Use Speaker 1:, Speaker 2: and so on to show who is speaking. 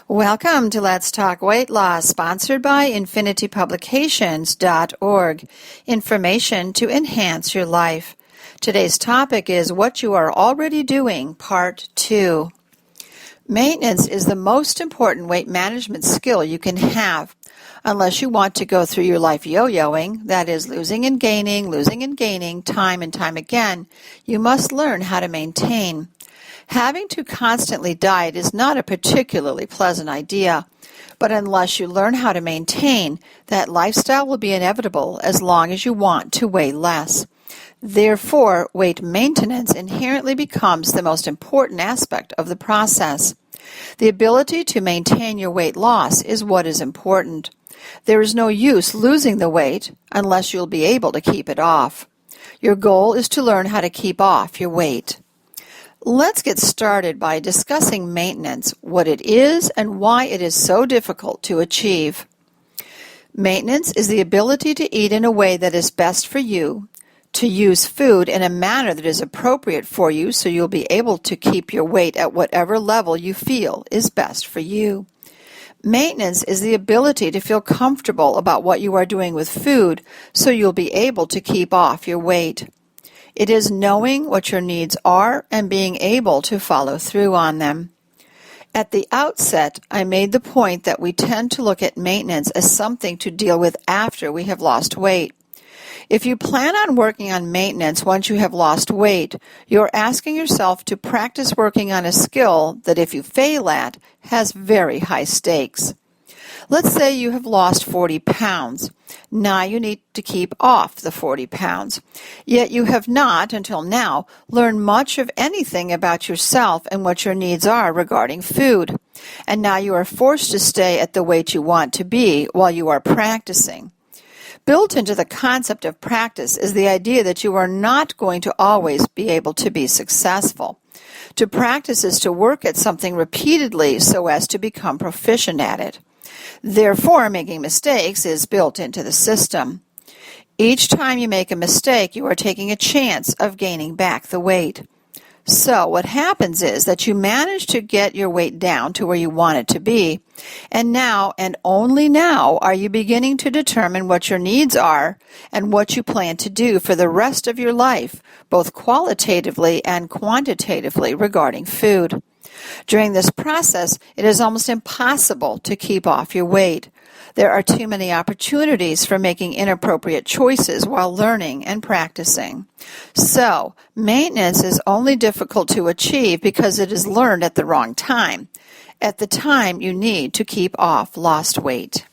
Speaker 1: Welcome to Let's Talk Weight Loss, sponsored by infinitypublications.org. Information to enhance your life. Today's topic is What You Are Already Doing, Part 2. Maintenance is the most important weight management skill you can have. Unless you want to go through your life yo-yoing, that is, losing and gaining, time and time again, you must learn how to maintain. Having to constantly diet is not a particularly pleasant idea, but unless you learn how to maintain, that lifestyle will be inevitable as long as you want to weigh less. Therefore, weight maintenance inherently becomes the most important aspect of the process. The ability to maintain your weight loss is what is important. There is no use losing the weight unless you'll be able to keep it off. Your goal is to learn how to keep off your weight. Let's get started by discussing maintenance, what it is and why it is so difficult to achieve. Maintenance is the ability to eat in a way that is best for you, to use food in a manner that is appropriate for you so you'll be able to keep your weight at whatever level you feel is best for you. Maintenance is the ability to feel comfortable about what you are doing with food so you'll be able to keep off your weight. It is knowing what your needs are and being able to follow through on them. At the outset, I made the point that we tend to look at maintenance as something to deal with after we have lost weight. If you plan on working on maintenance once you have lost weight, you're asking yourself to practice working on a skill that, if you fail at, has very high stakes. Let's say you have lost 40 pounds. Now you need to keep off the 40 pounds. Yet you have not, until now, learned much of anything about yourself and what your needs are regarding food. And now you are forced to stay at the weight you want to be while you are practicing. Built into the concept of practice is the idea that you are not going to always be able to be successful. To practice is to work at something repeatedly so as to become proficient at it. Therefore, making mistakes is built into the system. Each time you make a mistake, you are taking a chance of gaining back the weight. So what happens is that you manage to get your weight down to where you want it to be, and now, and only now, are you beginning to determine what your needs are and what you plan to do for the rest of your life, both qualitatively and quantitatively regarding food. During this process, it is almost impossible to keep off your weight. There are too many opportunities for making inappropriate choices while learning and practicing. So, maintenance is only difficult to achieve because it is learned at the wrong time, at the time you need to keep off lost weight.